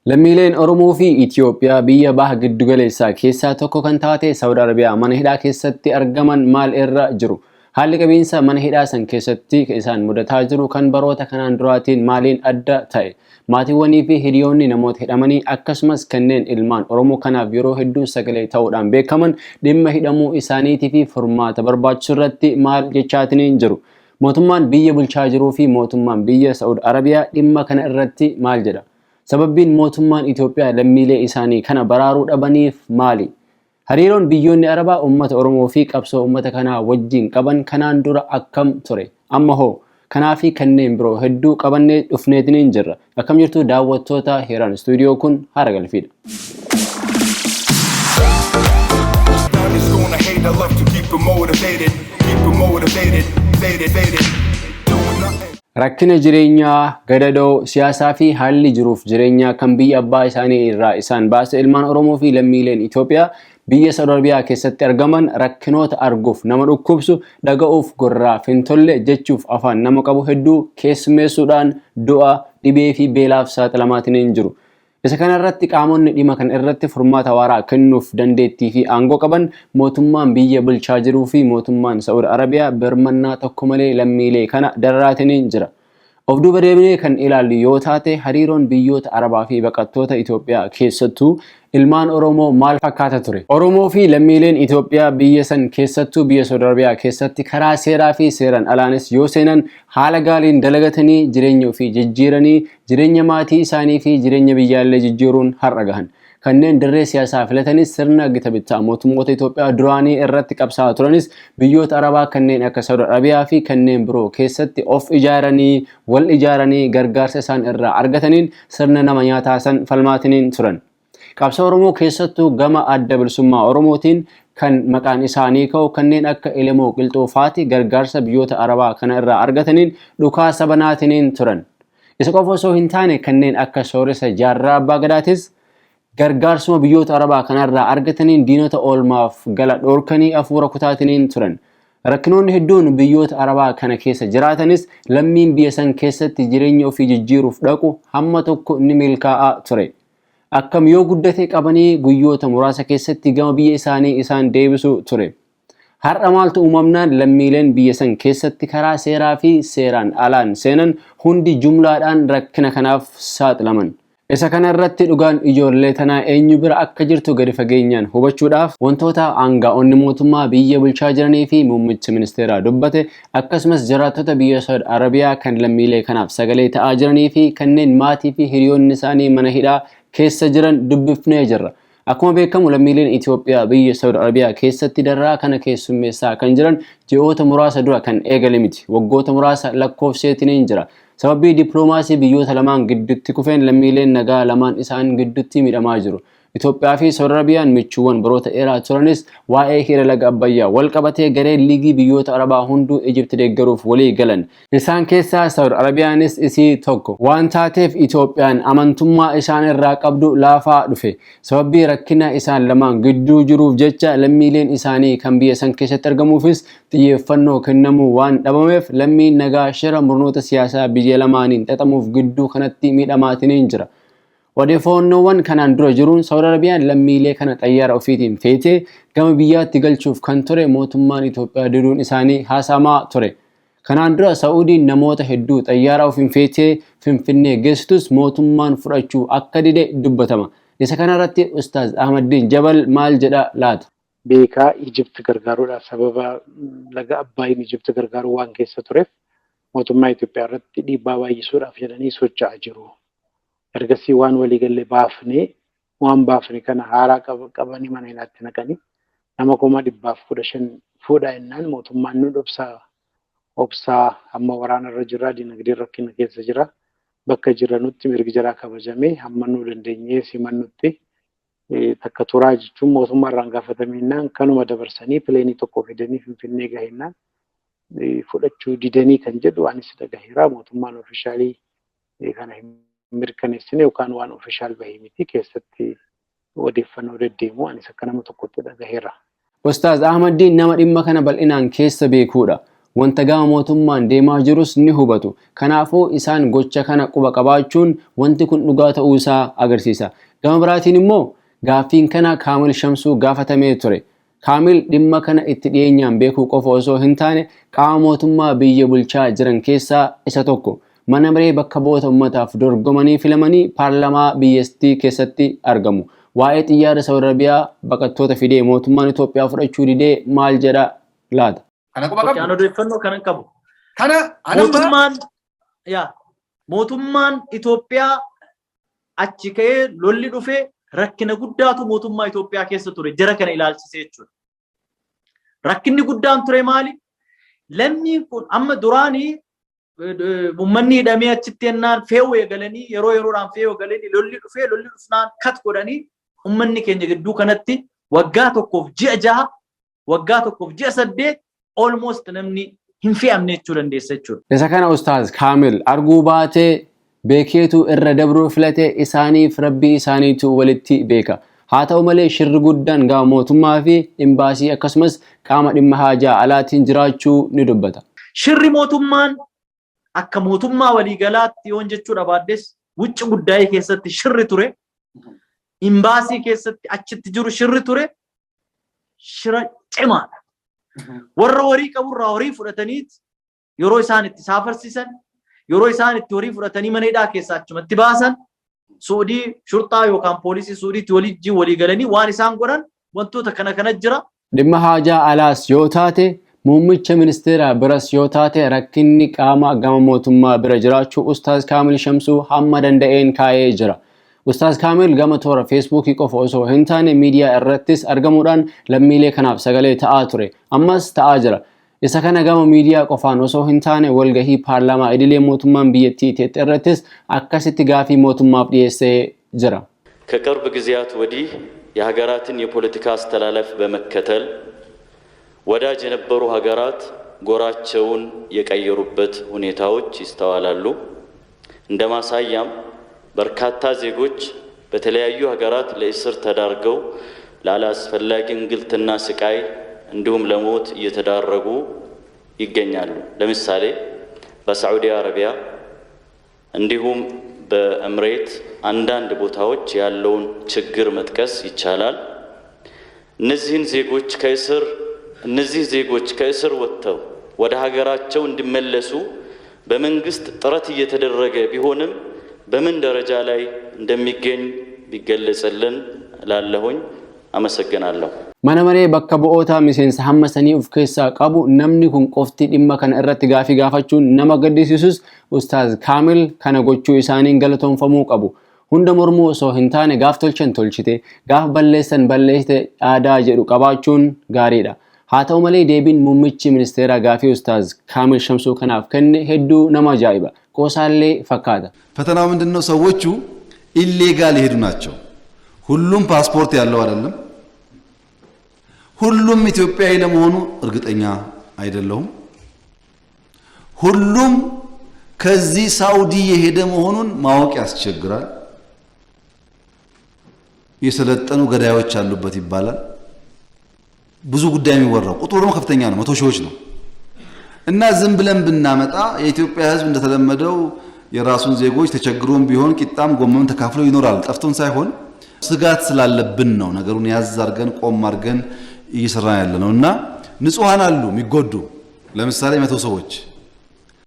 Lammiileen Oromoo fi Itiyoophiyaa biyya baha giddugaleessaa keessaa tokko kan taate Saawud Arabiyaa mana hidhaa keessatti argaman maal irra jiru? Haalli qabiinsa mana hidhaa san keessatti isaan mudataa jiru kan baroota kanaan duraatiin maaliin adda ta'e? Maatiiwwanii fi hiriyoonni namoota hidhamanii akkasumas kanneen ilmaan Oromoo kanaaf yeroo hedduu sagalee ta'uudhaan beekaman dhimma hidhamuu isaaniitii fi furmaata barbaachisu irratti maal jechaatiin jiru? Mootummaan biyya bulchaa jiruu fi mootummaan biyya Saawud Arabiyaa dhimma kana irratti maal jedha? Sababbiin mootummaan Itoophiyaa lammiilee isaanii kana baraaruu dhabaniif maali? Hariiroon biyyoonni Arabaa uummata Oromoo fi qabsoo uummata kanaa wajjin qaban kanaan dura akkam ture? Amma hoo kanaa fi kanneen biroo hedduu qabannee dhufneetiin jirra. Akkam jirtu daawwattoota Heeraan Stuudiyoo kun haara galfiidha. Rakkina jireenyaa, gadadoo, siyaasaa fi haalli jiruuf jireenyaa kan biyya abbaa isaanii irraa isaan baase ilmaan Oromoo fi lammiileen Itoophiyaa biyya Saawud Arabiyaa keessatti argaman rakkinoota arguuf nama dhukkubsu, dhaga'uuf gorraaf hin tolle jechuuf afaan nama qabu hedduu keessummeessuudhaan du'a, dhibee fi beelaaf saaxilamaatiin jiru. Isa kanarratti qaamonni dhimma kan irratti furmaata waaraa kennuuf dandeettii fi aangoo qaban mootummaan biyya bulchaa jiruu fi mootummaan Saawud Arabiyaa birmannaa tokko malee lammiilee kana dararaatiin jira. Of duuba deebinee kan ilaallu yoo taate hariiroon biyyoota Arabaa fi baqattoota Itoophiyaa keessattuu ilmaan Oromoo maal fakkaata ture? Oromoo fi lammiileen Itoophiyaa biyya san keessattuu biyya Saawud Arabiyaa keessatti karaa seeraa fi seeraan alaanis yoo seenan haala gaariin dalagatanii jireenya ofii jijjiiranii jireenya maatii isaanii fi jireenya biyyaallee jijjiiruun har'a gahan. Kanneen dirree siyaasaa filatanis sirna gita bittaa mootummoota Itoophiyaa duraanii irratti qabsaa turanis biyyoota Arabaa kanneen akka Saawud Arabiyaa fi kanneen biroo keessatti of ijaaranii wal ijaaranii gargaarsa isaan irraa argataniin sirna nama nyaataa san falmaatiniin turan. Qabsoo Oromoo keessattuu gama adda bilisummaa Oromootiin kan maqaan isaanii ka'u kanneen akka Elemoo Qilxuufaati gargaarsa biyyoota Arabaa kana irraa argataniin dhukaasa banaatiniin turan. Isa qofa osoo hin taane kanneen akka Sooressa Jaarraa Abbaa Gadaatis gargaarsuma biyyoota Arabaa kanarraa argataniin diinota oolmaaf gala dhorkanii afuura kutaatiniin turan. Rakkinoonni hedduun biyyoota Arabaa kana keessa jiraatanis lammiin biyya san keessatti jireenya ofii jijjiiruuf dhaqu hamma tokko ni milkaa'aa ture. Akkam yoo guddate qabanii guyyoota muraasa keessatti gama biyya isaanii isaan deebisu ture. Har'a maaltu uumamnaan lammiileen biyya san keessatti karaa seeraa fi seeraan alaan seenan hundi jumlaadhaan rakkina kanaaf saaxilaman. Isa kana irratti dhugaan ijoollee tanaa eenyu bira akka jirtu gadi fageenyaan hubachuudhaaf wantoota aanga'oonni mootummaa biyya bulchaa jiranii fi muummichi ministeeraa dubbate akkasumas jiraattota biyya Saawud Arabiyaa kan lammiilee kanaaf sagalee ta'aa jiranii fi kanneen maatii fi hiriyoonni isaanii mana hidhaa keessa jiran dubbifnee jirra. Akkuma beekamu lammiileen Itoophiyaa biyya Saawud Arabiyaa keessatti dararaa kana keessummeessaa kan jiran ji'oota muraasa dura kan eegale miti. Waggoota muraasa lakkoofseetiin jira. Sababii dippiloomaasii biyyoota lamaan gidduutti kufeen lammiileen nagaa lamaan isaan gidduutti miidhamaa jiru. Itoophiyaa fi Saawud Arabiyaan michuuwwan baroota dheeraa turanis waa'ee hira laga Abbayyaa wal qabatee garee liigii biyyoota Arabaa hunduu Ijipti deeggaruuf walii galan. Isaan keessaa Saawud Arabiyaanis isii tokko waan taateef Itoophiyaan amantummaa isaan irraa qabdu laafaa dhufe. Sababii rakkina isaan lamaan gidduu jiruuf jecha lammiileen isaanii kan biyya san keessatti argamuufis xiyyeeffannoo kennamuu waan dhabameef lammiin nagaa shira murnoota siyaasaa biyya lamaaniin xaxamuuf gidduu kanatti miidhamaatiin jira. Odeeffannoowwan kanaan dura jiruun Saawud Arabiyaan lammiilee kana xayyaara ofiitiin feetee gama biyyaatti galchuuf kan ture mootummaan Itoophiyaa diduun isaanii haasamaa ture. Kanaan dura Saa'udiin namoota hedduu xayyaara ofiin feetee Finfinnee geessitus mootummaan fudhachuu akka dide dubbatama. Isa kanarratti Ustaaz Ahmadiin Jabal maal jedha laata? Beekaa Ijipti gargaaruudhaaf sababa laga Abbaayyin Ijipti gargaaruu waan keessa tureef mootummaa Itoophiyaa irratti dhiibbaa baay'isuudhaaf jedhanii socho'aa jiru. Ergasii waan walii galee baafne kana haaraa qabanii mana hidhaatti naqanii nama 115 fuudha ennaan mootummaan nu obsaa amma waraana irra jira dinagdee rakkina keessa jira bakka jiranutti mirgi jiraa kabajamee hamma nu dandeenyee simannutti takka turaa jechuun mootummaa irraan gaafatamennaan kanuma dabarsanii pileenii tokko fidanii Finfinnee gahennaan fudhachuu didanii kan jedhu anis dhagaheera mootummaan ofishaalii kana mirkaneessine yookaan waan ofishaal bahee miti keessatti odeeffannoo deddeemu anis akka nama tokkotti dhagaheera. Ustaaz Ahmadiin nama dhimma kana bal'inaan keessa beekuudha. wanta gama mootummaan deemaa jirus ni hubatu. Kanaafuu isaan gocha kana quba qabaachuun wanti kun dhugaa ta'uu isaa agarsiisa. Gama biraatiin immoo gaaffiin kana Kaamil Shamsuu gaafatamee ture. Kaamil dhimma kana itti dhiyeenyaan beekuu qofa osoo hin taane qaama mootummaa biyya bulchaa jiran keessaa isa tokko. Mana maree bakka bu'oota uummataaf dorgomanii filamanii paarlamaa biyyattii keessatti argamu. Waa'ee xiyyaara Saudi Arabiyaa baqattoota fidee mootummaan Itoophiyaa fudhachuu didee maal jedha laata? Kana quba qabu. Kana odeeffannoo kana qabu. Kana mootummaan Itoophiyaa achi ka'ee lolli dhufee rakkina guddaatu mootummaa Itoophiyaa keessa ture jara kana ilaalchisee jechuudha. Rakkinni guddaan ture maali? Lammiin kun amma duraanii uummanni hidhamee achitti yennaan fe'uu eegalanii yeroo yeroodhaan fe'uu eegalanii lolli dhufnaan kat godhanii uummanni keenya gidduu kanatti waggaa tokkoof ji'a 6 waggaa tokkoof ji'a 8 almost namni hin fe'amne jechuu dandeessa jechuudha. Isa kana Ustaaz Kaamil arguu baatee beekeetu irra dabruu filatee isaaniif rabbii isaaniitu walitti beeka. Haa ta'u malee shirri guddaan gama mootummaa fi imbaasii akkasumas qaama dhimma haajaa alaatiin jiraachuu ni dubbata. Shirri mootummaan akka mootummaa waliigalaatti yoon jechuudha baaddes wucci guddaa'ee keessatti shirri ture. Imbaasii keessatti achitti jiru shirri ture. Shira cimaadha. Warra horii qaburraa horii fudhataniit yeroo isaan itti saafarsiisan yeroo isaan itti horii fudhatanii mana hidhaa keessaa achumatti baasan Suudii shurxaa yookaan poolisii Suudiitti walii galanii waan isaan godhan wantoota kana jira. Dhimma haajaa alaas yoo taate muummicha ministeera biras yoo taate rakkinni qaama gama mootummaa bira jiraachuu Ustaaz Kaamil Shamsuu hamma danda'een kaa'ee jira. Ustaaz Kaamil gama toora Feesbuukii qofa osoo hin taane miidiyaa irrattis argamuudhaan lammiilee kanaaf sagalee ta'aa ture. Ammas ta'aa jira. Isa kana gama miidiyaa qofaan osoo hin taane walgahii paarlaamaa idilee mootummaan biyyattii Itoophiyaa irrattis akkasitti gaafii mootummaaf dhiyeessee jira. ከቅርብ ጊዜያት ወዲህ የሀገራትን የፖለቲካ አስተላለፍ በመከተል ወዳጅ የነበሩ ሀገራት ጎራቸውን የቀየሩበት ሁኔታዎች ይስተዋላሉ። እንደማሳያም በርካታ ዜጎች በተለያዩ ሀገራት ለእስር ተዳርገው ላላስፈላጊ እንግልትና ስቃይ እንዲሁም ለሞት እየተዳረጉ ይገኛሉ። ለምሳሌ በሳዑዲ አረቢያ እንዲሁም በእምሬት አንዳንድ ቦታዎች ያለውን ችግር መጥቀስ ይቻላል። እነዚህ ዜጎች ከእስር ወጥተው ወደ ሀገራቸው እንዲመለሱ በመንግስት ጥረት እየተደረገ ቢሆንም በምን ደረጃ ላይ እንደሚገኝ ቢገለጽልን ላለሁኝ አመሰግናለሁ። Mana maree bakka bu'oota miseensa hammasanii of keessaa qabu namni kun qofti dhimma kana irratti gaafii gaafachuun nama gaddisiisus Ustaaz Kaamil kana gochuu isaaniin galatoomfamuu qabu. Hunda mormuu osoo hin taane gaaf tolchan tolchite gaaf balleessan balleessite aadaa jedhu qabaachuun gaariidha. Haa ta'u malee deebiin muummichi ministeeraa gaafii Ustaaz Kaamil Shamsuu kanaaf kenne hedduu nama ajaa'iba. Qoosaallee fakkaata. ፈተናው ምንድነው? ሰዎቹ ኢሌጋል ይሄዱ ናቸው። ሁሉም ፓስፖርት ያለው አይደለም። ሁሉም ኢትዮጵያዊ ለመሆኑ እርግጠኛ አይደለሁም። ሁሉም ከዚህ ሳውዲ የሄደ መሆኑን ማወቅ ያስቸግራል። የሰለጠኑ ገዳዮች አሉበት ይባላል። ብዙ ጉዳይ የሚወራው ቁጥሩ ደግሞ ከፍተኛ ነው፣ 100 ሺዎች ነው። እና ዝም ብለን ብናመጣ የኢትዮጵያ ሕዝብ እንደተለመደው የራሱን ዜጎች ተቸግሮም ቢሆን ቂጣም ጎመም ተካፍሎ ይኖራል። ጠፍቶን ሳይሆን ስጋት ስላለብን ነው ነገሩን ያዝ አርገን ቆም አርገን እየሰራን ያለነውና ንጹሃን አሉ የሚጎዱ ለምሳሌ 100 ሰዎች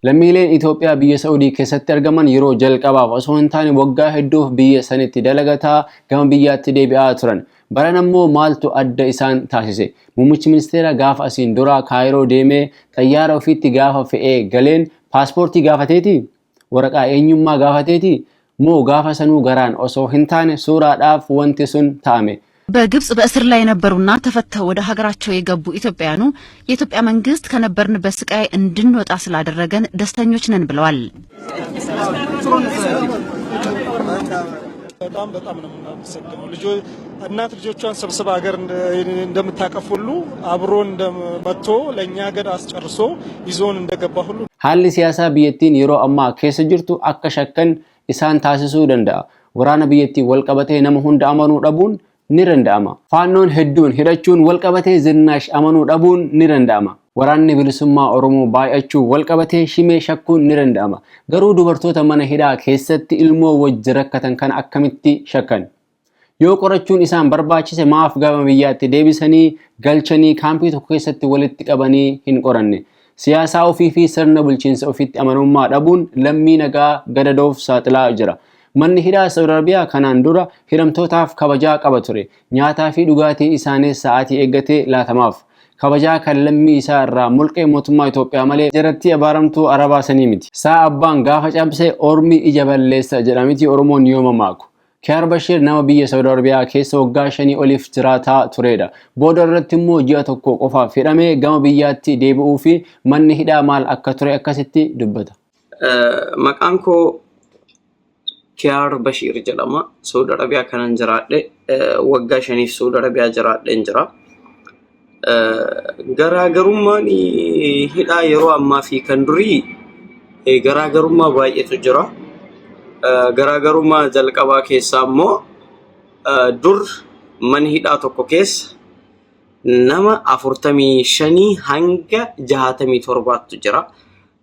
lammiileen Itoophiyaa biyya Saudii keessatti argaman yeroo jalqabaaf osoo hin taane waggaa hedduuf biyya sanitti dalagataa gama biyyaatti deebi'aa turan. Baran ammoo maaltu adda isaan taasise? Muummichi ministeera gaafa asiin dura Kaayiroo deemee xayyaara ofiitti gaafa fe'ee galeen paaspoortii gaafateeti? Waraqaa eenyummaa gaafateeti? moo gaafa sanuu garaan osoo hin taane suuraadhaaf wanti sun taame? በግብጽ በእስር ላይ የነበሩና ተፈተው ወደ ሀገራቸው የገቡ ኢትዮጵያውያኑ የኢትዮጵያ መንግስት ከነበርንበት ስቃይ እንድንወጣ ስላደረገን ደስተኞች ነን ብለዋል። በጣም ነው የምናመሰግነው። እናት ልጆቿን ሰብስባ ሀገር እንደምታቀፍ ሁሉ አብሮ እንደመጥቶ ለኛ ገድ አስጨርሶ ይዞን እንደገባ ሁሉ haalli siyaasaa biyyattiin yeroo ammaa keessa jirtu akka shakkan isaan taasisuu danda'a. Waraana biyyattii wal qabatee nama hunda amanuu dhabuun ni danda'ama. Faannoon hedduun hidhachuun wal qabatee zinnash amanuu dhabuun ni danda'ama. waraanni bilisummaa Oromoo baay'achuu wal qabatee shimee shakkuun ni danda'ama. Garuu dubartoota mana hidhaa keessatti ilmoo wajji rakkatan kan akkamitti shakkan? Yoo qorachuun isaan barbaachise maaf gama biyyaatti deebisanii galchanii kaampii tokko keessatti walitti qabanii hin qoranne? Siyaasaa ofii fi sirna bulchiinsa ofiitti amanummaa dhabuun lammii nagaa gadadoof saaxilaa jira. Manni hidhaa Saudi Arabiyaa kanaan dura hidhamtootaaf kabajaa qaba ture. Nyaataa fi dhugaatii isaaniis sa'aatii eeggatee laatamaaf. Kabajaa kan lammii isaa irraa mulqee mootummaa Itoophiyaa malee jaratti abaaramtuu Arabaa sanii miti. Saa abbaan gaafa cabse ormi ija balleessa jedhamiti Oromoon yoo mamaaku. Kiyaar Bashir nama biyya Saudi Arabiyaa keessa waggaa 5 oliif jiraataa turedha. Booda irratti immoo ji'a tokko qofaaf hidhamee gama biyyaatti deebi'uu fi manni hidhaa maal akka ture akkasitti dubbata. Maqaan koo Kiyaar Bashir jedhama. Saudi Arabiyaa kanan jiraadhe waggaa 5 Saudi Arabiyaa jiraadheen jira. Garaagarummaan hidhaa yeroo ammaa fi kan durii garaagarummaa baay'eetu jira. Garaagarummaa jalqabaa keessaa immoo dur manni hidhaa tokko keessa nama 45 hanga 67tu jira.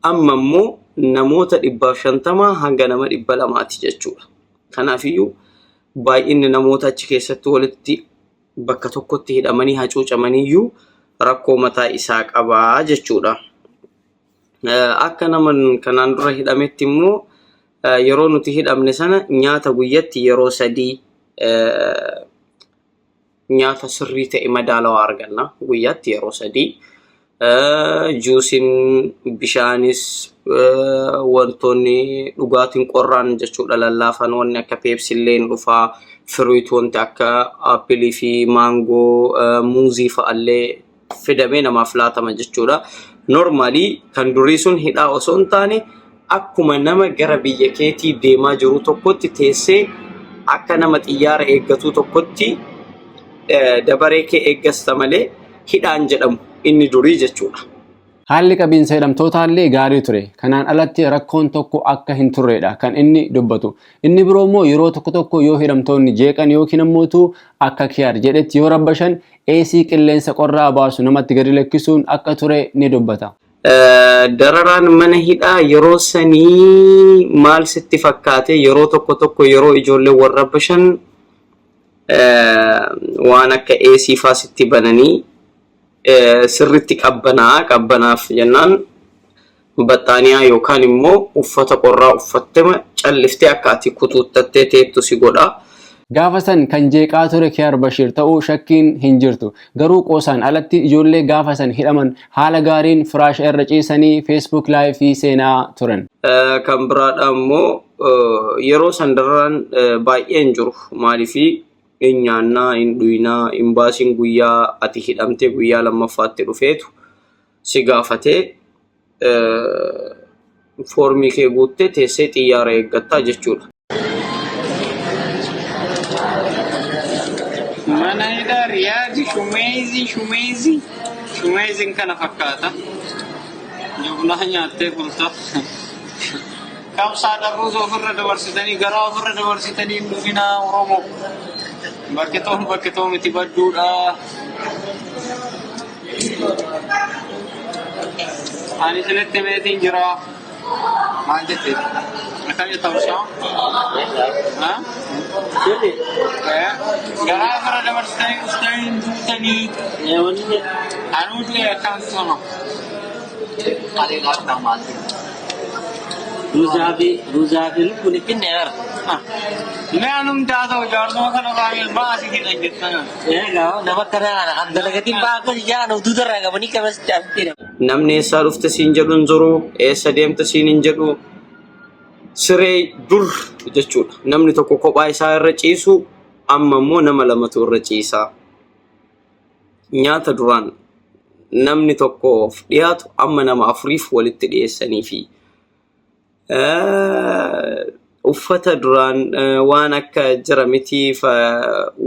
Amma immoo namoota 150 hanga nama 200ti jechuudha. Kanaafiyyuu baay'inni namoota achi keessatti walitti bakka tokkotti hidhamanii hacuucamaniyyuu rakkoo mataa isaa qabaa jechuudha. Akka nama kanaan dura hidhametti immoo yeroo nuti hidhamne sana nyaata guyyatti yeroo 3 nyaata sirrii ta'e madaalawaa arganna guyyatti yeroo 3. Juusin bishaanis wantoonni dhugaatiin qorraan jechuudha lallaafan wanni akka peepsilleen dhufaa fruit wanti akka appilii fi maangoo muuzii fa'allee fidamee namaaf laatama jechuudha. Normally kan durii sun hidhaa osoo hin taane akkuma nama gara biyya keetii deemaa jiru tokkotti teessee akka nama xiyyaara eeggatu tokkotti dabaree kee eeggasta malee hidhaan jedhamu inni durii jechuudha. Haalli qabiinsa hidhamtootaallee gaarii ture. Kanaan alatti rakkoon tokko akka hin turredha kan inni dubbatu. Inni biroo immoo yeroo tokko yoo hidhamtoonni jeeqan yookiin immoo akka Kiyaar jedhetti yoo rabbashan AC qilleensa qorraa baasu namatti gadi lakkisuun akka ture ni dubbata. Dararaan mana hidhaa yeroo sanii maal sitti fakkaate yeroo tokko yeroo ijoollee warra rabbashan waan akka AC faa sitti bananii sirritti qabbanaaf jennaan baxxaaniyaa yookaan immoo uffata qorraa uffattema calliftee akka ati kutuuttattee teettu si godha. Gaafa san kan jeeqaa ture Kiyaar Bashir ta'uu shakkiin hin jirtu. Garuu qoosaan alatti ijoollee gaafa san hidhaman haala gaariin firaasha irra ciisanii Facebook live fi seenaa turan. Kan biraadha immoo yeroo san dararaan baay'een jiru maaliifi nyaannaa hin dhuyinaa imbaasiin guyyaa ati hidhamtee guyyaa lammaffaatti dhufeetu si gaafatee foormii kee guuttee teessee xiyyaara eeggattaa jechuudha. Mana hidhaa Riyaadi Shumeeziin kana fakkaata. Jublaa nyaattee bulta. Qabsaa dhabuus ofirra dabarsitanii garaa ofirra dabarsitanii hin dhufinaa Oromoo. Bakki toon miti badduudha. Ani isinitti meetiin jira. Maal jettee? Akkami ta'uusaa? Garaa ofirra dabarsitanii dhuftanii hin duutanii. Anuu du'e akkaan tona. Ruzaafi lubbuun ittiin dheera. Naannum taatoo jaarnoo kana baay'ee baasii hidhan jettan. Nama kana kan dalagatiin baakuu jaan utuu darraa qabanii qabas jaallatti. Namni eessaa dhufte siin jedhu hin jiru, eessa deemte siin hin jedhu. Siree dur jechuudha. Namni tokko kophaa isaa irra ciisu amma immoo nama lamatu irra ciisa. Nyaata duraan namni tokkoof dhiyaatu amma nama 4 walitti dhiyeessanii fi uffata duraan waan akka jira miti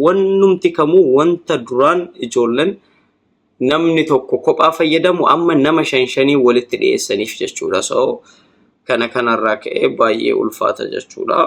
wannumti kamuu wanta duraan ijoolleen namni tokko kophaa fayyadamu amma nama 5 walitti dhiyeessaniif jechuudha. So kanarraa ka'ee baay'ee ulfaata jechuudha.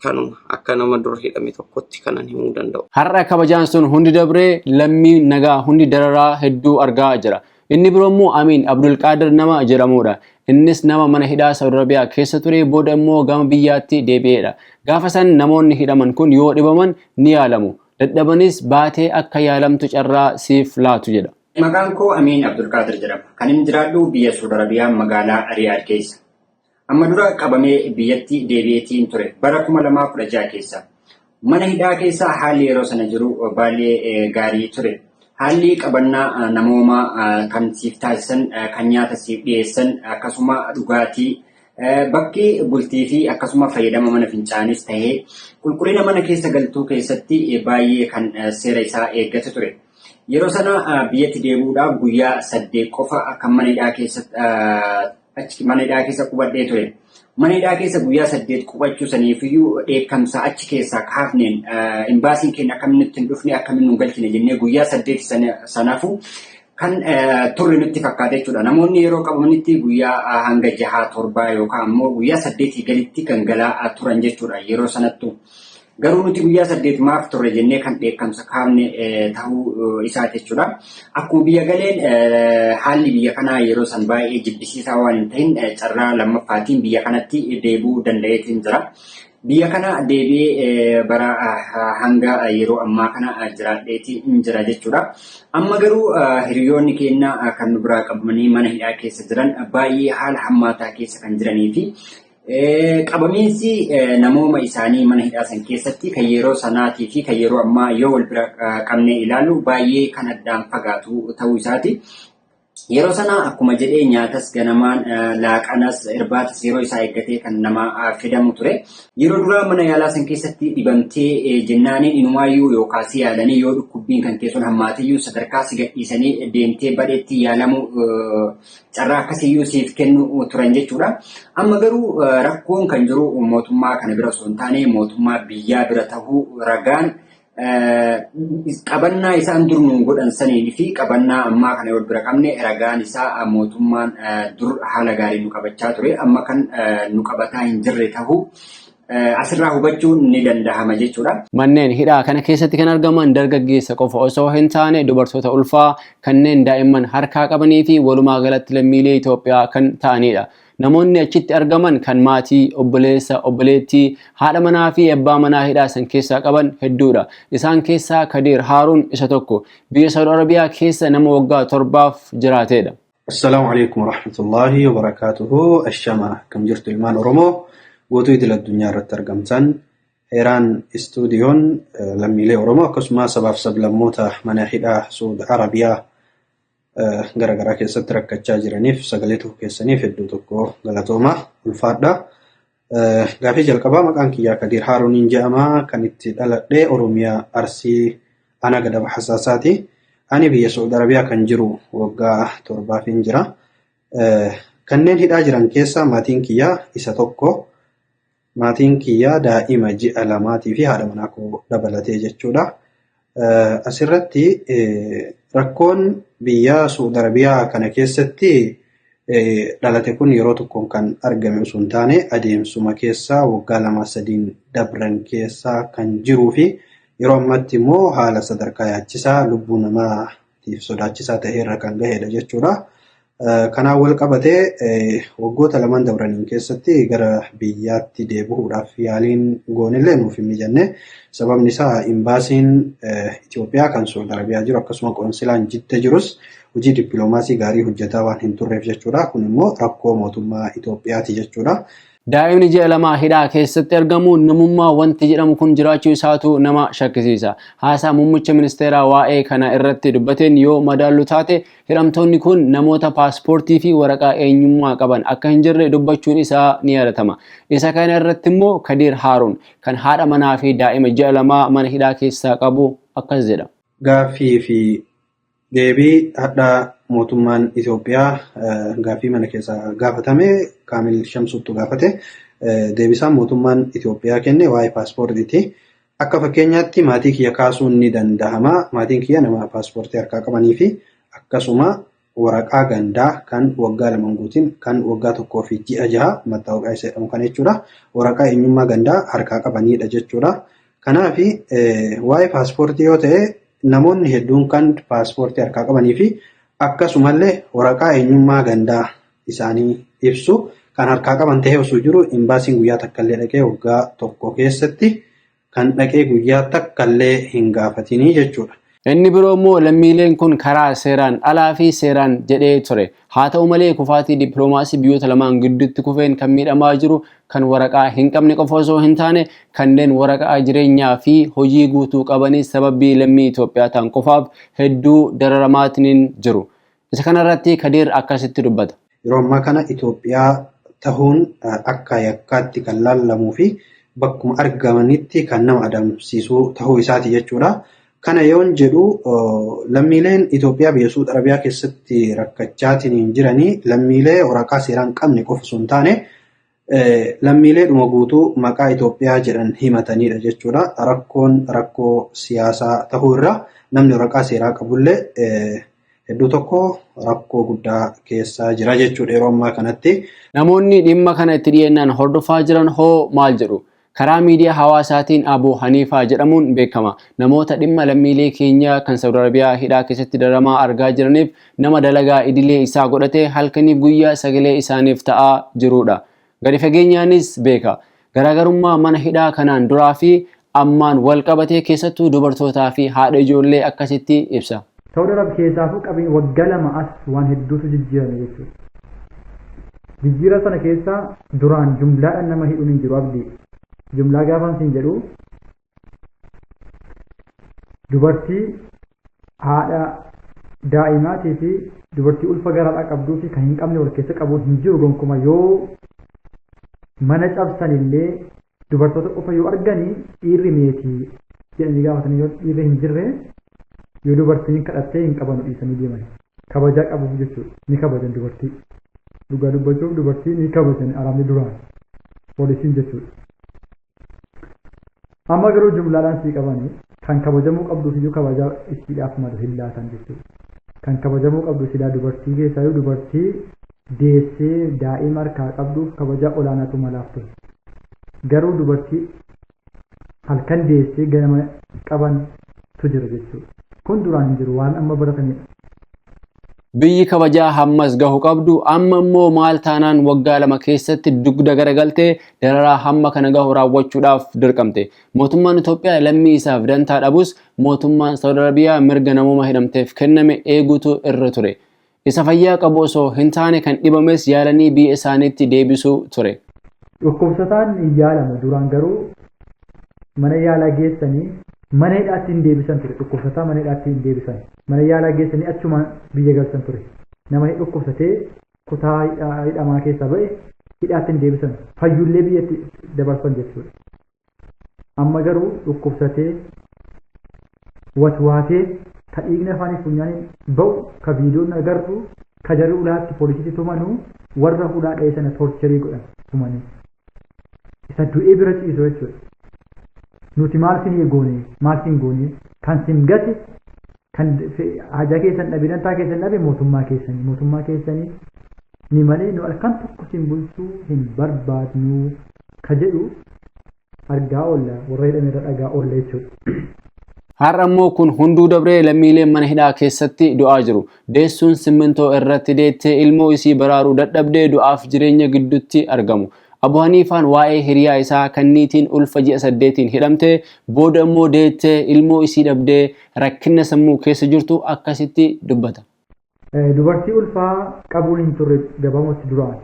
kanuma akka nama dur hidhame tokkotti kanan himuu danda'u. Har'a kabajaan sun hundi dabree lammii nagaa hundi dararaa hedduu argaa jira. Inni biroo immoo Amiin Abdulqaadir nama jedhamudha. Innis nama mana hidhaa Saudi Arabiyaa keessa ture booda immoo gama biyyaatti deebi'edha. Gaafa san namoonni hidhaman kun yoo dhibaman ni yaalamu. Dadhabanis baatee akka yaalamtu carraa siif laatu jedha. Maqaan koo Amiin Abdulqaadir jedhama. Kan inni jiraadhu biyya Saudi Arabiyaa magaalaa Riyaad keessa. Amma dura qabamee biyyatti deebi'eetiin ture bara 2016 keessa. Mana hidhaa keessa haalli yeroo sana jiru baay'ee gaarii ture. Haalli qabannaa namooma kan siif taasisan, kan nyaata siif dhiyeessan, akkasuma dhugaatii, bakki bultii fi akkasuma fayyadama mana fincaanis tahee qulqullina mana keessa galtuu keessatti baay'ee kan seera isaa eeggatu ture. Yeroo sana biyyatti deebi'uudhaaf guyyaa 8 qofa kan mana hidhaa keessa qubadhee ture. Mana hidhaa keessa guyyaa 8 qubachuu saniifiyyuu dheekkamsa achi keessaa kaafneen imbaasiin keenya akkamiin nutti hin dhufne akkamiin nu galchine jennee guyyaa 8 sanaafu kan turre nutti fakkaate jechuudha. Namoonni yeroo qabamanitti guyyaa hanga 6-7 yookaan ammoo guyyaa 8 galitti kan galaa turan jechuudha yeroo sanattu. Garuu nuti guyyaa 8 maaf turre jennee kan dheekkamsa kaafne ta'uu isaati jechuudha. Akkuma biyya galeen haalli biyya kanaa yeroo san baay'ee jibbisiisaa waan hin ta'in carraa lammaffaatiin biyya kanatti deebi'uu danda'eetiin jira. Biyya kana deebi'ee bara hanga yeroo ammaa kana jiraadheetiin jira jechuudha. Amma garuu hiriyoonni keenya kan nu biraa qabamanii mana hidhaa keessa jiran baay'ee haala hammaataa keessa kan jiranii fi qabamiinsi namooma isaanii mana hidhaa san keessatti kan yeroo sanaatii fi kan yeroo ammaa yoo wal bira qabnee ilaallu baay'ee kan addaan fagaatu ta'uu isaati. Yeroo sana akkuma jedhee nyaatas ganamaan laaqanas irbaatas yeroo isaa eeggatee kan nama fidamu ture. Yeroo duraa mana yaalaa san keessatti dhibamtee jennaaniin inumaayyuu yookaan si yaalanii yoo dhukkubbiin kan keessuun hammaatiyyuu sadarkaa si gadhiisanii deemtee badheetti yaalamu carraa akkasiyyuu siif kennu turan jechuudha. Amma garuu rakkoon kan jiru mootummaa kana bira osoo hin taane mootummaa biyyaa bira tahuu ragaan qabannaa isaan dur nu godhan sanii fi qabannaa ammaa kana yoo bira qabne ragaan isaa mootummaan dur haala gaarii nu qabachaa ture amma kan nu qabataa hin jirre tahuu asirraa hubachuun ni danda'ama jechuudha. Manneen hidhaa kana keessatti kan argaman dargaggeessa qofa osoo hin taane dubartoota ulfaa kanneen daa'imman harkaa qabanii fi walumaa galatti lammiilee Itoophiyaa kan ta'anidha. Namoonni achitti argaman kan maatii, obboleessa, obboleettii, haadha manaa fi abbaa manaa hidhaa san keessaa qaban hedduudha. Isaan keessaa Kadir Haaruun isa tokko. Biyya Saudi Arabiyaa keessa nama waggaa 7 jiraatedha. Assalaamu alaikum warahmatullahi wabarakatuhu. Ashama kam jirtu ilmaan Oromoo guutuu idil addunyaa irratti argamtan heeraan istuudiyoon lammiilee Oromoo akkasumas sabaaf sablammoota mana hidhaa Saudi Arabiyaa garagaraa keessatti rakkachaa jiraniif sagalee tokko keessaniif hedduu tokko galatooma ulfaadha. Gaafii jalqabaa maqaan kiyyaa Kadir Haaruuniin jedhama kan itti dhaladhee Oromiyaa Arsii ana gadaba hasaasaati. Ani biyya Saudi Arabiyaa kan jiru waggaa 7 jira. Kanneen hidhaa jiran keessaa maatiin kiyyaa isa tokko. Maatiin kiyyaa daa'ima ji'a 2 fi haadha manaa koo dabalatee jechuudha. Asirratti rakkoon biyya Saudi Arabiyaa kana keessatti dhalate kun yeroo tokkoon kan argame osoo hin taane adeemsuma keessaa waggaa 2-3 dabran keessaa kan jiruu fi yeroo ammatti immoo haala sadarkaa yaachisaa lubbuu namaatiif sodaachisaa ta'eerra kan gahedha jechuudha. Kanaan wal qabatee waggoota 2 dabraniin keessatti gara biyyaatti deebi'uudhaaf yaaliin goonillee nuuf hin mijanne. Sababni isaa imbaasiin Itoophiyaa kan Saudi Arabiyaa jiru akkasuma qoonsilaan Jidda jirus hojii dippiloomaasii gaarii hojjetaa waan hin turreef jechuudha. Kun immoo rakkoo mootummaa Itoophiyaati jechuudha. Daa'imni ji'a 2 hidhaa keessatti argamu namummaa wanti jedhamu kun jiraachuu isaatu nama shakkisiisa. Haasaa muummicha ministeeraa waa'ee kana irratti dubbateen yoo madaallu taate hidhamtoonni kun namoota paaspoortii fi waraqaa eenyummaa qaban akka hin jirre dubbachuun isaa ni yaadatama. Isa kana irratti immoo Kadir Haaruun kan haadha manaa fi daa'ima ji'a 2 mana hidhaa keessaa qabu akkas jedha. Gaaffii fi deebii hadhaa mootummaan Itoophiyaa gaaffii mana keessaa gaafatame Kaamil Shamsuutu gaafate deebisaan mootummaan Itoophiyaa kenne waa'ee paaspoortiiti. Akka fakkeenyaatti maatii kiyya kaasuun ni danda'ama. Maatiin kiyya nama paaspoortii harkaa qabanii fi akkasuma waraqaa gandaa kan waggaa 2 guutiin kan waggaa 1 fi ji'a 6 mattaawqaa isa jedhamu kan jechuudha. Waraqaa eenyummaa gandaa harkaa qabanidha jechuudha. Kanaaf waa'ee paaspoortii yoo ta'e namoonni hedduun kan paaspoortii harkaa qabanii fi akkasumallee waraqaa eenyummaa gandaa isaanii ibsu kan harkaa qaban ta'ee osoo jiru imbaasiin guyyaa takkaallee dhaqee waggaa 1 keessatti kan dhaqee guyyaa takkaallee hin gaafatinii jechuudha. Inni biroo immoo lammiileen kun karaa seeraan alaa fi seeraan jedhee ture. Haa ta'u malee kufaatii dippiloomaasii biyyoota lamaan gidduutti kufeen kan miidhamaa jiru kan waraqaa hin qabne qofa osoo hin taane kanneen waraqaa jireenyaa fi hojii guutuu qabanis sababii lammii Itoophiyaa ta'an qofaaf hedduu dararamaatiin jiru. Isa kanarratti Kadir akkasitti dubbata. Yeroo ammaa kana Itoophiyaa ta'uun akka yakkaatti kan laallamuu fi bakkuma argamanitti kan nama adamsiisuu ta'uu isaati jechuudha. Kana yoon jedhu lammiileen Itoophiyaa biyya Saudi Arabiyaa keessatti rakkachaatiin jiranii lammiilee waraqaa seeraan qabne qofa osoo hin taane lammiilee dhuma guutuu maqaa Itoophiyaa jedhan himatanidha jechuudha. Rakkoon rakkoo siyaasaa ta'uu irra namni waraqaa seeraa qabullee hedduu tokko rakkoo guddaa keessa jira jechuudha yeroo ammaa kanatti. Namoonni dhimma kana itti dhiyeennaan hordofaa jiran hoo maal jedhu? Karaa miidiyaa hawaasaatiin Abu Hanifaa jedhamuun beekama. Namoota dhimma lammiilee keenya kan Saudi Arabiyaa hidhaa keessatti daramaa argaa jiraniif nama dalagaa idilee isaa godhatee halkaniif guyyaa sagalee isaaniif ta'aa jirudha. Gadi fageenyaanis beeka. Garaagarummaa mana hidhaa kanaan duraa fi ammaan wal qabatee keessattuu dubartootaa fi haadha ijoollee akkasitti ibsa. Saudi Arabiyaa keessaafuu qabiin waggaa 2 as waan hedduutu jijjiirame jechuudha. Jijjiirama sana keessa duraan jumlaadhaan nama hidhuun hin jiru abdii. Jumlaa gaafan siin jedhu dubartii haadha daa'imaatii fi dubartii ulfa garaadhaa qabduu fi kan hin qabne wal keessa qabuun hin jiru gonkumaa yoo mana cabsanillee dubartoota qofa yoo arganii dhiirri meetii jedhanii gaafatanii yoo dhiirri hin jirre yoo dubartiin kadhattee hin qabanu dhiisanii deeman kabajaa qabuuf jechuudha ni kabajan dubartii dhugaa dubbachuuf dubartii ni kabajan araamni duraan poolisiin jechuudha. Amma garuu jumlaadhaan sii qabanii kan kabajamuu qabduuf iyyuu kabajaa isiidhaaf malu hin laatan jechuudha. Kan kabajamuu qabdu silaa dubartii keessaa yoo dubartii deessee daa'ima harkaa qabduuf kabajaa olaanaatu malaaf ture. Garuu dubartii halkan deessee ganama qabantu jira jechuudha. Kun duraan hin jiru waan amma baratanidha. Biyyi kabajaa hammas gahu qabdu amma immoo maal taanaan waggaa 2 keessatti dugda garagaltee dararaa hamma kana gahu raawwachuudhaaf dirqamte. Mootummaan Itoophiyaa lammii isaaf dantaa dhabus mootummaan Saudi Arabiyaa mirga namoota hidhamteef kenname eeguutu irra ture. Isa fayyaa qabu osoo hin taane kan dhibames yaalanii biyya isaaniitti deebisuu ture. Dhukkubsataan hin yaalamu duraan garuu mana yaalaa geessanii mana hidhaatti hin deebisan ture. Dhukkubsataa mana hidhaatti hin deebisan. Mana yaalaa geessanii achuma biyya galchan ture. Nama dhukkubsatee kutaa hidhamaa keessaa ba'e hidhaatti hin deebisan. Fayyullee biyyatti dabarsan jechuudha. Amma garuu dhukkubsatee watwaatee ka dhiigni afaanii funyaaniin ba'u ka viidiyoon agarru ka jarri ulaatti poolisiitti tumanuu warra hudhaa dha'ee sana toorcharii godhan tumanii. Isa du'ee bira ciisu jechuudha. Nuti maal sin eegoone maal sin goone kan sin gate kan hajaa keessan dhabe dantaa keessan dhabe mootummaa keessanii ni malee nu halkan tokko sin bulchuu hin barbaadnu ka jedhu argaa oolla warra hidhamerra dhagaa oolla jechuudha. Har'a immoo kun hunduu dabree lammiileen mana hidhaa keessatti du'aa jiru. Deessuun simmintoo irratti deettee ilmoo isii baraaruu dadhabdee du'aaf jireenya gidduutti argamu. Abu Hanifaan waa'ee hiriyaa isaa kan niitiin ulfa ji'a 8 hidhamte booda immoo deettee ilmoo isii dhabdee rakkina sammuu keessa jirtu akkasitti dubbata. Dubartii ulfaa qabuun hin turre gabaamatti duraan.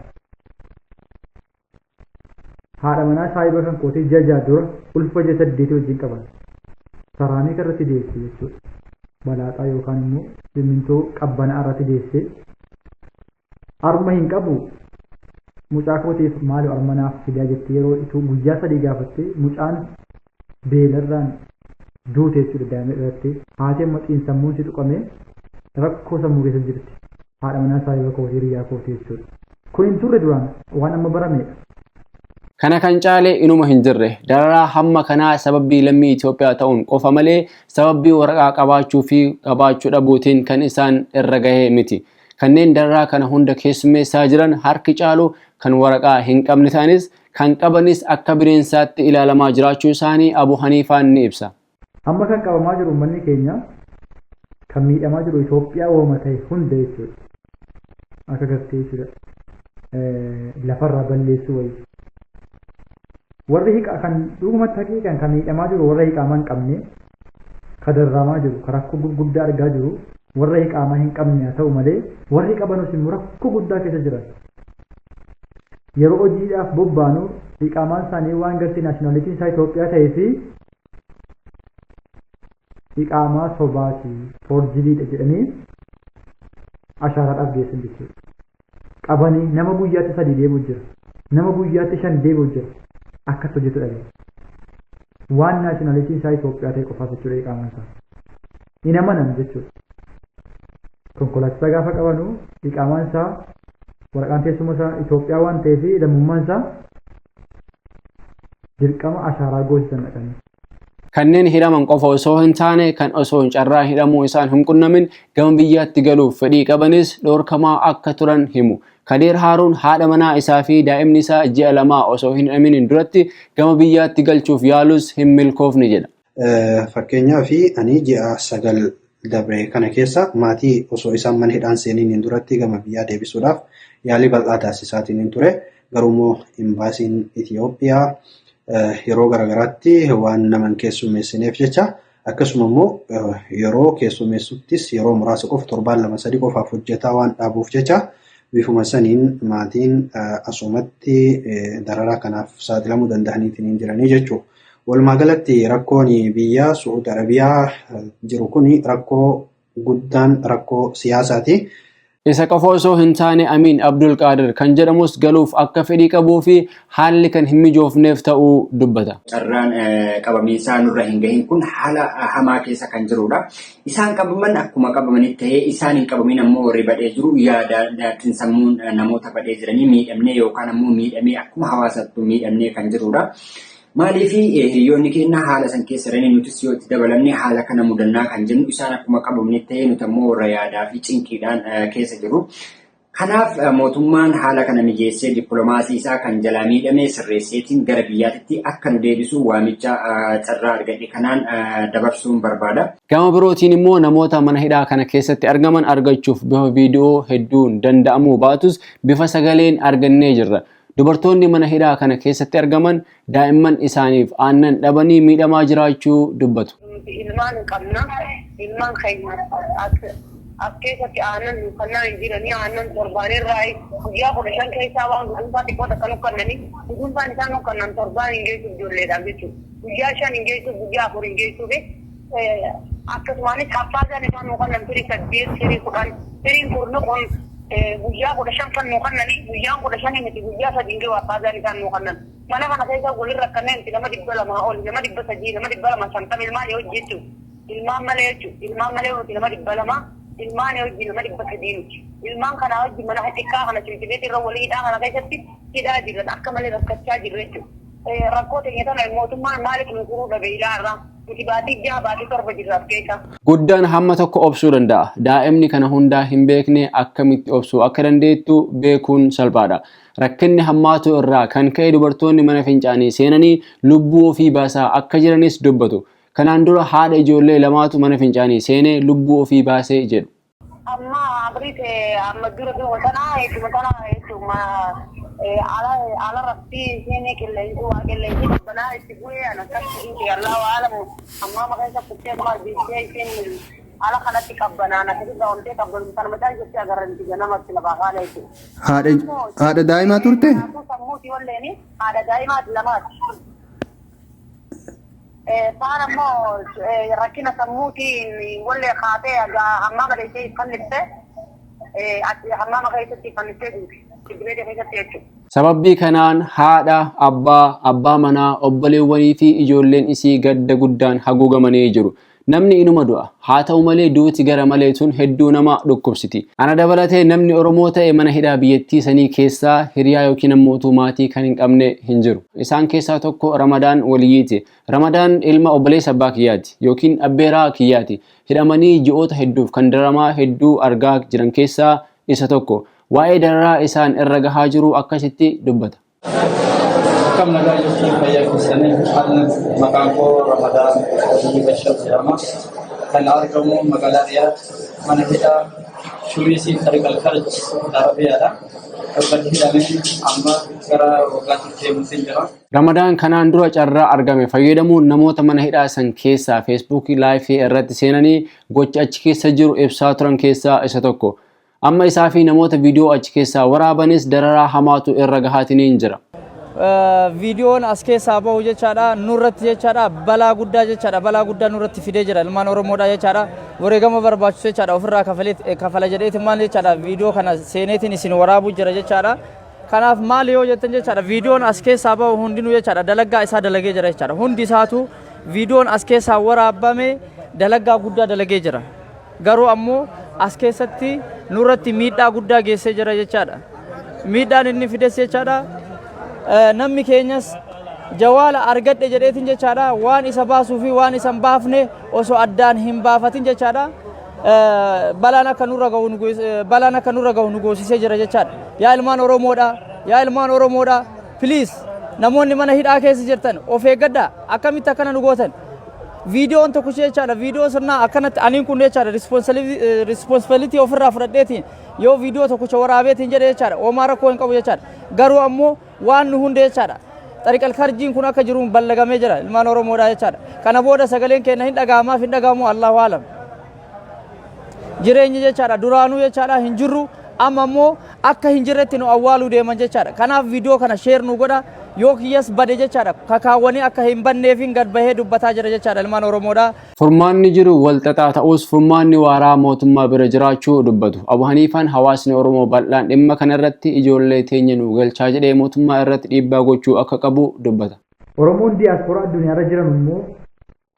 Haadha manaa saayiba kan kootee jajaa dura ulfa ji'a 8 wajjin qaban. Saraanii irratti deesse jechuudha. Balaaxaa yookaan immoo simmintoo qabbanaa irratti deesse. Arma hin qabu. Mucaa kootiif maali armanaaf fidaa jettee yeroo itti guyyaa 3 gaafattee mucaan beelarraan duute jechuudha daa'ima irratti haati amma xiinsammuun si tuqame rakkoo sammuu keessa jirti haadha manaa saayiba kootii hiriyaa kootii jechuudha. Kun hin turre duraan waan amma baramedha. Kana kan caalee inuma hin jirre dararaa hamma kanaa sababbii lammii Itoophiyaa ta'uun qofa malee sababbii waraqaa qabaachuu fi qabaachuu dhabuutiin kan isaan irra gahee miti. kanneen dararaa kana hunda keessummeessaa jiran harki caalu kan waraqaa hin qabne ta'anis kan qabanis akka bineensaatti ilaalamaa jiraachuu isaanii Abu Haniifaan ni ibsa. Amma kan qabamaa jiru uummanni keenya kan miidhamaa jiru Itoophiyaa uumama ta'e hunda jechuudha. Akka gartee jechuudha. Lafarraa balleessuu wayii. Warri hiiqa kan dhugumatti haqiiqan kan miidhamaa jiru warra hiiqaamaa hin qabne kan dararamaa jiru kan rakkoo gurguddaa argaa jiru warra hiiqaamaa hin qabne haa ta'u malee warri qabanus immoo rakkoo guddaa keessa jiran. Yeroo hojiidhaaf bobbaanu hiiqaamaan isaanii waan gartee naashinaalitiin isaa Itoophiyaa ta'ee fi hiiqaamaa sobaati foorjiliidha jedhanii ashaaraadhaaf geessan jechuudha. Qabanii nama guyyaatti 3 deebi'u jira. Nama guyyaatti 5 deebi'u jira. Akkas hojjetu dhabe. Waan naashinaalitiin isaa Itoophiyaa ta'e qofaaf jechuudha hiiqaamaan isaa. Hin amanan jechuudha. Konkolaachisaa gaafa qabanu hiiqaamaan isaa waraqaan teessuma isaa Itoophiyaa waan ta'eef lammummaan isaa dirqama ashaaraa goosisan dhaqanii. Kanneen hidhaman qofa osoo hin taane kan osoo hin carraa hidhamuu isaan hin qunnamin gama biyyaatti galuuf fedhii qabanis dhorkamaa akka turan himu. Kadir Haruun haadha manaa isaa fi daa'imni isaa ji'a 2 osoo hin hidhaminiin duratti gama biyyaatti galchuuf yaalus hin milkoofne jedha. Fakkeenyaaf ani ji'a 9 dabre kana keessa maatii osoo isaan mana hidhaan seeniin duratti gama biyyaa deebisuudhaaf yaalii bal'aa taasisaatiin ture. Garuu imbaasiin Itoophiyaa yeroo garagaraatti waan naman keessummeessineef jecha akkasuma immoo yeroo keessummeessuttis yeroo muraasa qofa 7-2-3 qofaaf hojjetaa waan dhaabuuf jecha bifuma saniin maatiin asumatti dararaa kanaaf saaxilamuu danda'aniitiin jiranii jechuudha. Walumaa galatti rakkoon biyya Saudi Arabiyaa jiru kun rakkoo guddaan rakkoo siyaasaati. Isa qofa osoo hin taane Amin Abdul Qadir kan jedhamus galuuf akka fedhii qabuu fi haalli kan hin mijoofneef ta'uu dubbata. Carraan qabamiinsaa nurra hin gahin kun haala hamaa keessa kan jirudha. Isaan qabaman akkuma qabamanitti ta'ee isaan hin qabamin ammoo warri badhee jiru yaadaatiin sammuun namoota badhee jiranii miidhamnee yookaan ammoo miidhamee akkuma hawaasatti miidhamnee kan jirudha. Maaliifi hiriyoonni keenya haala san keessa jiranii nutis yoo itti dabalamne haala kana mudannaa kan jennu isaan akkuma qabamnetti ta'ee nuti ammoo warra yaadaa fi cinqiidhaan keessa jiru. Kanaaf mootummaan haala kana mijeessee dippiloomaasii isaa kan jalaa miidhamee sirreesseetiin gara biyyaatti akka nu deebisu waamicha carraa argadhe kanaan dabarsuun barbaada. Gama birootiin immoo namoota mana hidhaa kana keessatti argaman argachuuf bifa viidiyoo hedduun danda'amuu baatus bifa sagaleen argannee jirra. Dubartoonni mana hidhaa kana keessatti argaman daa'imman isaaniif aannan dhabanii miidhamaa jiraachuu dubbatu. Ilmaan qabna, ilmaan keenya as keessatti aannan kannaa hin jiranii aannan torbaanirraa guyyaa 15 keessaa waan gudunfaa xiqqoo takka nu kannanii gudunfaan isaan nu kannan torbaan hin geessuuf ijoolleedhaan jechuudha. Guyyaa 5 hin geessuuf guyyaa 4 hin geessuuf akkasumaanis haffaasaan isaan nu kannan 8 10 10 kun guyyaa 15 kan nu kannanii guyyaan 15 miti guyyaa 3 gee haffaasaan isaan nu kannan. Mana kana keessa golirra kanneen nama 200 ol nama 300 nama 250 ilmaan yoo hojjechu ilmaan malee jechuudha. Ilmaan malee nuti nama 200 ilmaan hojii nama 300 ilmaan kana hojii mana xiqqaa kana cimsibeet irra waliidhaa kana keessatti hidhaa jirran akka malee rakkachaa jirre jechuudha. Rakkoo teenya tana mootummaan maaliif nu furuu dhabe ilaarraa nuti baatii 6 baatii 7 jirraaf keessa. Guddaan hamma tokko obsuu danda'a. Daa'imni kana hundaa hin beekne akkamitti obsuu akka dandeettu beekuun salphaadha. Rakkinni hammaatu irraa kan ka'e dubartoonni mana fincaanii seenanii lubbuu ofii baasaa akka jiranis dubbatu. Kanaan dura haadha ijoollee lamaatu mana fincaanii seenee lubbuu ofii baasee jedhu. Amma abiriite amma dura watana ala rabbii seenee qilleensi qabbanaa itti bu'ee anakkas Allahu a'lamu amma maqaa isa kuttee maal biisee isheen ala kanatti qabbanaa nakati gaawwantee qabbanu kan mataan jettee agarranti ganamatti lafaa haala jechuudha. Haadha daa'imaa turte? Sammuuti walleeni haadha daa'imaati lamaati. Faana immoo rakkina sammuutiin wallee kaatee hammaa madeessee fannifte hammaa keessatti fanniftee duuti. Dibireedee keessatti jechuudha. Sababii kanaan haadha, abbaa manaa, obboleewwanii fi ijoolleen isii gadda guddaan haguugamanii jiru. Namni inuma du'a. Haa ta'u malee duuti gara maleetuun hedduu nama dhukkubsiti. Ana dabalatee namni Oromoo ta'e mana hidhaa biyyattii sanii keessaa hiriyaa yookiin ammoo maatii kan hin qabne hin jiru. Isaan keessaa tokko Ramadaan Waliyyiiti. Ramadaan ilma obboleessa abbaa kiyyaati yookiin abbeeraa kiyyaati. Hidhamanii ji'oota hedduuf kan daramaa hedduu argaa jiran keessaa isa tokko waa'ee dararaa isaan irra gahaa jiru akkasitti dubbata. كم نجا يمكن فيك السنة حالنا مكانكو رمضان يبشر سلامة كان أرجمو مقالات من هذا شو يصير طريق الخارج العربية هذا Ramadaan kanaan dura carraa argame fayyadamuun namoota mana hidhaa san keessaa feesbuukii laayifii irratti seenanii gocha achi keessa jiru ibsaa turan keessaa isa tokko. Amma isaa fi namoota viidiyoo achi keessaa waraabanis dararaa hamaatu irra gahaatiniin jira. Viidiyoon as keessaa bahu jechaadha nurratti jechaadha balaa guddaa jechaadha balaa guddaa nurratti fidee jira ilmaan Oromoodha jechaadha wareegama barbaachisu jechaadha ofirraa kafala jedheeti maal jechaadha viidiyoo kana seeneetiin isin waraabu jira jechaadha kanaaf maal yoo jettan jechaadha viidiyoon as keessaa bahu hundinuu jechaadha dalagaa isaa dalagee jira jechaadha hundi isaatu viidiyoon as keessaa waraabame dalagaa guddaa dalagee jira garuu ammoo as keessatti nurratti miidhaa guddaa geessee jira jechaadha miidhaan inni fides jechaadha namni keenyas jawaala argadhe jedheetiin jechaadha waan isa baasuu fi waan isa baafne osoo addaan hin baafatin jechaadha balaan akka nurra gahu nu goosisee jira jechaadha yaa ilmaan Oromoodha please namoonni mana hidhaa keessa jirtan of eeggadhaa akkamitti akkana nu gootan viidiyoon tokko jechaadha viidiyoo sirnaa akkanatti aniin kun jechaadha responsibility ofirraa fudhadheetiin yoo viidiyoo tokko waraabeetiin jedhe jechaadha oomaa rakkoo hin qabu jechaadha garuu ammoo waan nu hunde jechaadha xariqal karjiin kun akka jiruun ballagamee jira ilmaan Oromoodha jechaadha kana booda sagaleen keenya hin dhagaamaaf hin dhagaamu Allahu aalam jireenyi jechaadha duraanuu jechaadha hin jirru amma ammoo akka hin jirretti nu awwaaluu deeman jechaadha kanaaf viidiyoo kana sheer nu godha yoo kiyyas bade jechaadha kakaawwanii akka hin banneef hin gad bahee dubbataa jira jechaadha ilmaan Oromoodha. Furmaanni jiru walxaxaa ta'us furmaanni waaraa mootummaa bira jiraachuu dubbatu. Abu Haniifaan hawaasni Oromoo bal'aan dhimma kanarratti ijoollee teenya nu galchaa jedhee mootummaa irratti dhiibbaa gochuu akka qabu dubbata. Oromoon diiyaasporaa addunyaarra jiran immoo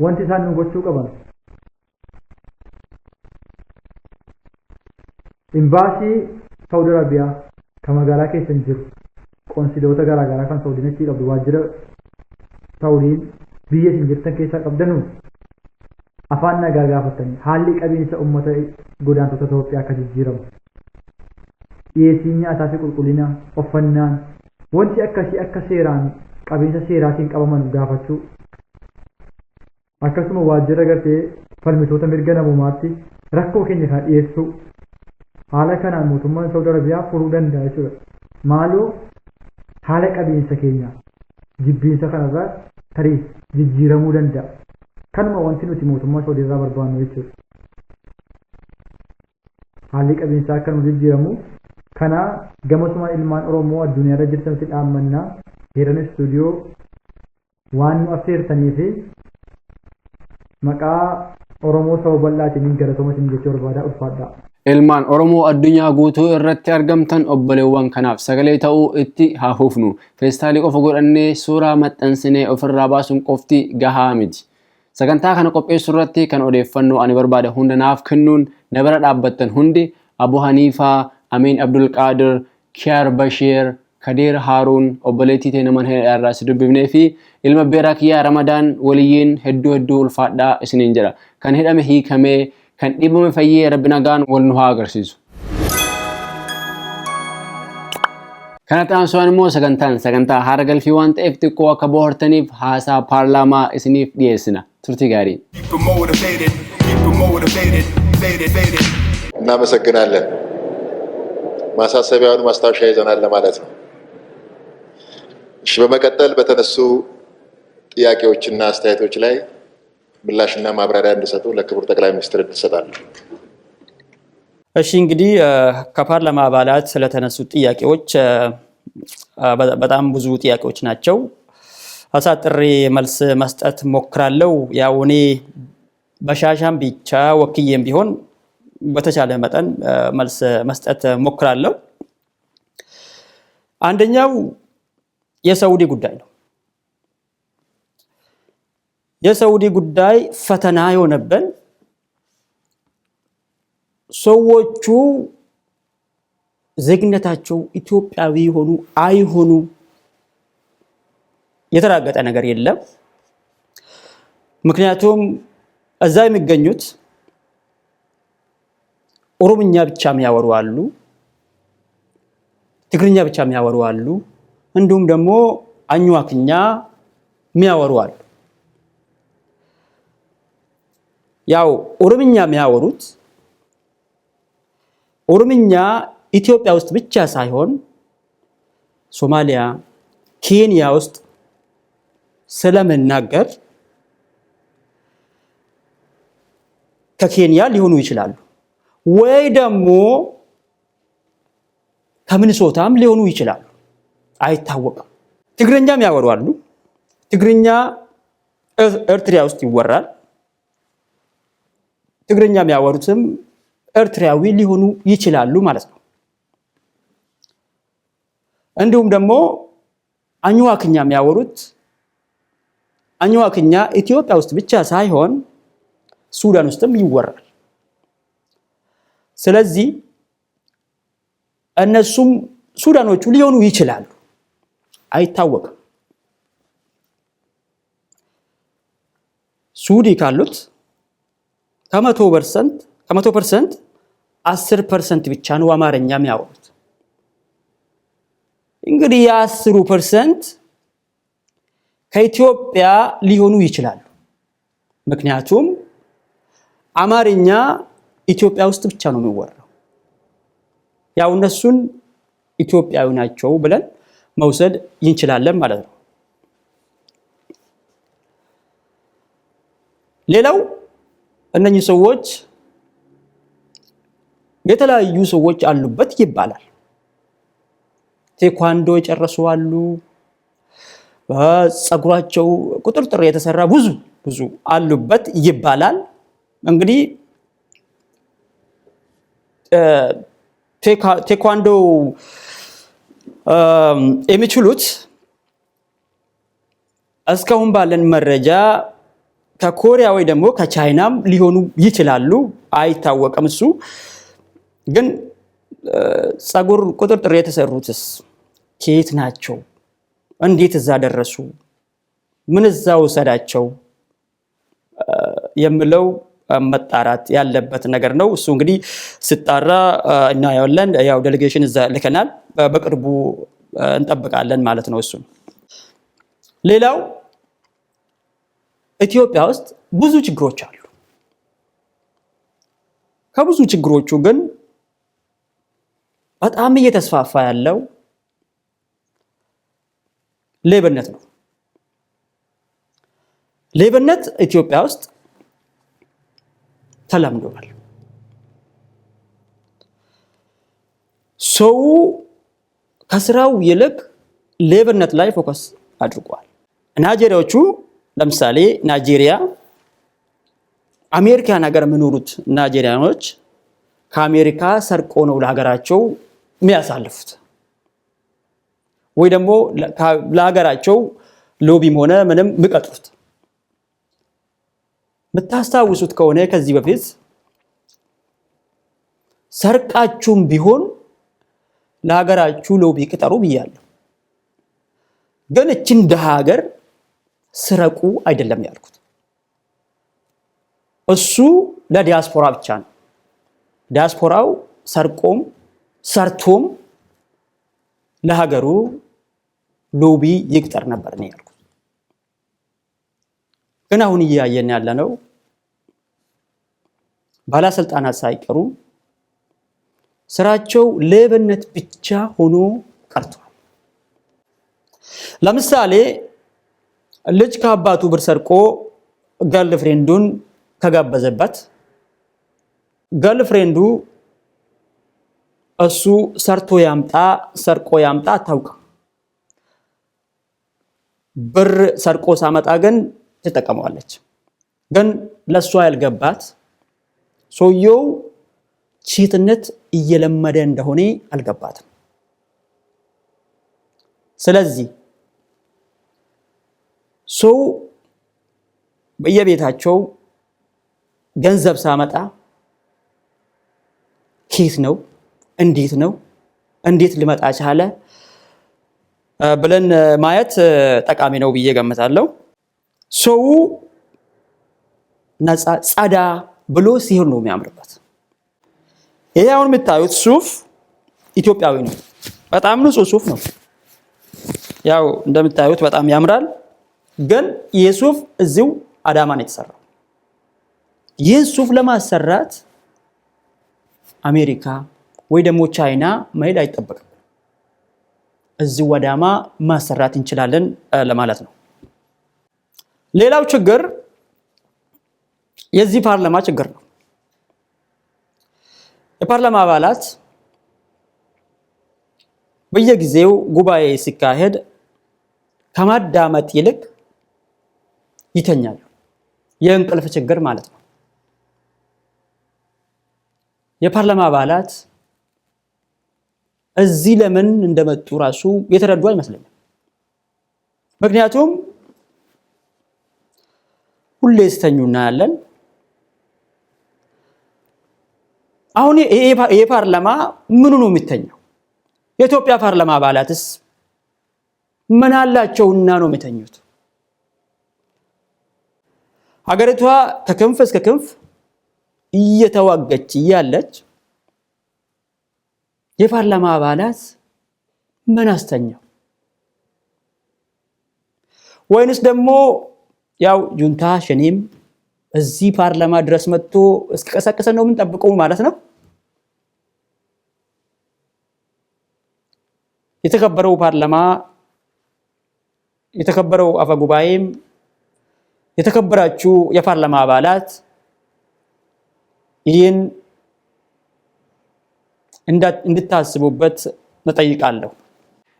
wanti isaan nu gochuu qaban imbaasii Saudi Arabiyaa kan magaalaa keessa jiru konsiloota garaagaraa kan Saudiin achi qabdu waajjira Saudiin biyya isin jirtan keessaa qabdanu afaan nagaa gaafatanii haalli qabiinsa uummata godaantota Itoophiyaa akka jijjiiramu dhiyeessii nyaataa fi qulqullina uffannaan wanti akkasii akka seeraan qabiinsa seeraatiin qabaman gaafachuu akkasuma waajjira gartee falmitoota mirga namummaatti rakkoo keenya kan dhiyeessuu haala kanaan mootummaan Saudi Arabiyaa furuu danda'a jechuudha. Maaloo haala qabiinsa keenya jibbiinsa kanarraa tarii jijjiiramuu danda'a. Kanuma wanti nuti mootummaa Saudi irraa barbaannu jechuudha. Haalli qabiinsaa akka nu jijjiiramu kana gamasuma ilmaan Oromoo addunyaarra jirtanitti dhaammannaa heeran istuudiyoo waan nu affeertanii fi maqaa Oromoo saba bal'aatiin galatoomaa jechuu barbaada ulfaadhaa. Ilmaan Oromoo addunyaa guutuu irratti argamtan obboleewwan kanaaf sagalee ta'uu itti haa hufnu. Feestaalii qofa godhannee suuraa maxxansinee ofirraa baasuun qofti gahaa miti. Sagantaa kana qopheessuu irratti kan odeeffannoo ani barbaade hunda naaf kennuun na bira dhaabbattan hundi Abu Haniifaa, Amin Abdul Qaadir, Kiyaar Basheer, Kadir Haruun, obboleettii teenya mana hidhaa si dubbifnee fi ilma beeraa kiyyaa Ramadaan waliyyiin hedduu ulfaadhaa isiniin jedha. Kan hidhame hiikamee kan dhibame fayyee rabbi nagaan wal nu haa agarsiisu. Kana taasisuun immoo sagantaa haara galfii waan ta'eef xiqqoo akka bohaartaniif haasaa paarlaamaa isiniif dhiyeessina. Turtii gaarii. እናመሰግናለን። ማሳሰቢያውን ማስታወሻ ይዘናል ለማለት ነው። እሺ፣ በመቀጠል በተነሱ ጥያቄዎችና አስተያየቶች ላይ ምላሽና ማብራሪያ እንዲሰጡ ለክቡር ጠቅላይ ሚኒስትር እንሰጣለን። እሺ፣ እንግዲህ ከፓርላማ አባላት ስለተነሱ ጥያቄዎች በጣም ብዙ ጥያቄዎች ናቸው። አሳጥሬ መልስ መስጠት ሞክራለሁ። ያው እኔ በሻሻም ብቻ ወክዬም ቢሆን በተቻለ መጠን መልስ መስጠት ሞክራለሁ። አንደኛው የሳውዲ ጉዳይ ነው። የሳውዲ ጉዳይ ፈተና የሆነብን ሰዎቹ ዜግነታቸው ኢትዮጵያዊ ሆኑ አይሆኑ የተራገጠ ነገር የለም። ምክንያቱም እዛ የሚገኙት ኦሮምኛ ብቻ የሚያወሩ አሉ፣ ትግርኛ ብቻ የሚያወሩ አሉ። እንዲሁም ደግሞ አኝዋክኛ የሚያወሩ አሉ። ያው ኦሮምኛ የሚያወሩት ኦሮምኛ ኢትዮጵያ ውስጥ ብቻ ሳይሆን ሶማሊያ፣ ኬንያ ውስጥ ስለምናገር ከኬንያ ሊሆኑ ይችላሉ ወይ ደግሞ ከምንሶታም ሊሆኑ ይችላሉ፣ አይታወቅም። ትግርኛም ያወሩ አሉ። ትግርኛ ኤርትራ ውስጥ ይወራል። ትግርኛ የሚያወሩትም ኤርትራዊ ሊሆኑ ይችላሉ ማለት ነው። እንዲሁም ደግሞ አኝዋክኛ የሚያወሩት አኝዋክኛ ኢትዮጵያ ውስጥ ብቻ ሳይሆን ሱዳን ውስጥም ይወራል። ስለዚህ እነሱም ሱዳኖቹ ሊሆኑ ይችላሉ፣ አይታወቅም። ሱዲ ካሉት ከ100% 10% ብቻ ነው አማርኛ የሚያወሩት። እንግዲህ የ10% ከኢትዮጵያ ሊሆኑ ይችላሉ። ምክንያቱም አማርኛ ኢትዮጵያ ውስጥ ብቻ ነው የሚወራው። ያው እነሱን ኢትዮጵያዊ ናቸው ብለን መውሰድ እንችላለን ማለት ነው። ሌላው እነኚህ ሰዎች የተለያዩ ሰዎች አሉበት ይባላል። ቴኳንዶ የጨረሱ አሉ። በፀጉራቸው ቁጥርጥር የተሰራ ብዙ አሉበት ይባላል። እንግዲህ ቴኳንዶ የሚችሉት እስካሁን ባለን መረጃ ከኮሪያ ወይ ደግሞ ከቻይናም ሊሆኑ ይችላሉ፣ አይታወቅም። እሱ ግን ፀጉር ቁጥርጥር የተሰሩትስ ከየት ናቸው? እንዴት እዛ ደረሱ? ምን እዛ ወሰዳቸው? የሚለው መጣራት ያለበት ነገር ነው። እሱ እንግዲህ ሲጣራ እናያለን። ያው ዴሌጌሽን እዛ ልከናል፣ በቅርቡ እንጠብቃለን ማለት ነው። እሱ ሌላው ኢትዮጵያ ውስጥ ብዙ ችግሮች አሉ። ከብዙ ችግሮቹ ግን በጣም እየተስፋፋ ያለው ሌብነት ነው። ሌብነት ኢትዮጵያ ውስጥ ተለምዷል። ሰው ከስራው ይልቅ ሌብነት ላይ ፎከስ አድርጓል። ናይጄሪያዎቹ ለምሳሌ ናይጄሪያ አሜሪካን ሀገር የሚኖሩት ናይጄሪያኖች ከአሜሪካ ሰርቆ ነው ለሀገራቸው የሚያሳልፉት፣ ወይ ደግሞ ለሀገራቸው ሎቢም ሆነ ምንም የሚቀጥሩት። የምታስታውሱት ከሆነ ከዚህ በፊት ሰርቃችሁም ቢሆን ለሀገራችሁ ሎቢ ቅጠሩ ብያለሁ። ግን እችን ደሃ ሀገር ስረቁ አይደለም ያልኩት። እሱ ለዲያስፖራ ብቻ ነው። ዲያስፖራው ሰርቆም ሰርቶም ለሀገሩ ሎቢ ይቅጠር ነበር ነው ያልኩት። ግን አሁን እያየን ያለነው ባለስልጣናት ሳይቀሩ ስራቸው ሌብነት ብቻ ሆኖ ቀርቷል። ለምሳሌ ልጅ ከአባቱ ብር ሰርቆ ገርልፍሬንዱን ከጋበዘበት ገርልፍሬንዱ እሱ ሰርቶ ያምጣ ሰርቆ ያምጣ አታውቅም። ብር ሰርቆ ሳመጣ ግን ትጠቀመዋለች። ግን ለሷ ያልገባት ሰውየው ቺትነት እየለመደ እንደሆነ አልገባትም። ስለዚህ ሰው በየቤታቸው ገንዘብ ሳመጣ ኬት ነው እንዴት ሊመጣ ቻለ ብለን ማየት ጠቃሚ ነው ብዬ ገምታለሁ። ሰው ነፃ ጸዳ ብሎ ሲሆን ነው የሚያምርበት። ይሄ አሁን የምታዩት ሱፍ ኢትዮጵያዊ ነው። በጣም ንጹህ ሱፍ ነው። ያው እንደምታዩት በጣም ያምራል። ግን ይህ ሱፍ እዚሁ አዳማ ነው የተሰራው። ይህ ሱፍ ለማሰራት አሜሪካ ወይ ደግሞ ቻይና መሄድ አይጠበቅም። እዚሁ አዳማ ማሰራት እንችላለን ለማለት ነው። ሌላው ችግር የዚህ ፓርላማ ችግር ነው። የፓርላማ አባላት በየጊዜው ጉባኤ ሲካሄድ ከማዳመጥ ይልቅ ይተኛሉ። የእንቅልፍ ችግር ማለት ነው። የፓርላማ አባላት እዚህ ለምን እንደመጡ ራሱ የተረዱ አይመስለኝም። ምክንያቱም ሁሌ ስተኙና ያለን አሁን ይሄ ፓርላማ ምኑ ነው የሚተኛው? የኢትዮጵያ ፓርላማ አባላትስ ምን አላቸውና ነው የሚተኙት? ሀገሪቷ ከክንፍ እስከ ክንፍ እየተዋገች እያለች የፓርላማ አባላት ምን አስተኛው? ወይንስ ደግሞ ያው ጁንታ ሸኔም እዚህ ፓርላማ ድረስ መጥቶ እስከቀሰቀሰ ነው የምንጠብቀው ማለት ነው? የተከበረው ፓርላማ የተከበረው አፈ ጉባኤም የተከበራችሁ የፓርላማ አባላት ይህን እንድታስቡበት እጠይቃለሁ።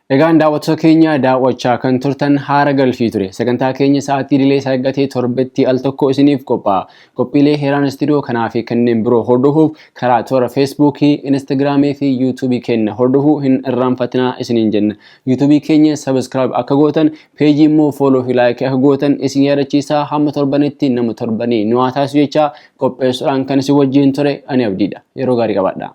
Egaan daawwattoota keenya daawwachaa kan turtan haara galfii ture. Sagantaa keenya sa'aatii dilee sagantaa torbetti al tokko isiniif qophaa'a. Qophiilee heeraan istiidiyoo kanaa fi kanneen biroo hordofuuf karaa toora Feesbuukii, Instagiraamii fi Yuutuubii keenya hordofuu hin irraanfatinaa isiniin jenna. Yuutuubii keenya sabiskiraayib akka gootan, peejii immoo fooloo fi laayikii akka gootan isin yaadachiisaa. Hamma torbanitti nama torbanii nu haa taasisu jechaa qopheessuudhaan kan isin wajjin ture ani Abdiidha. Yeroo gaarii qabaadhaa.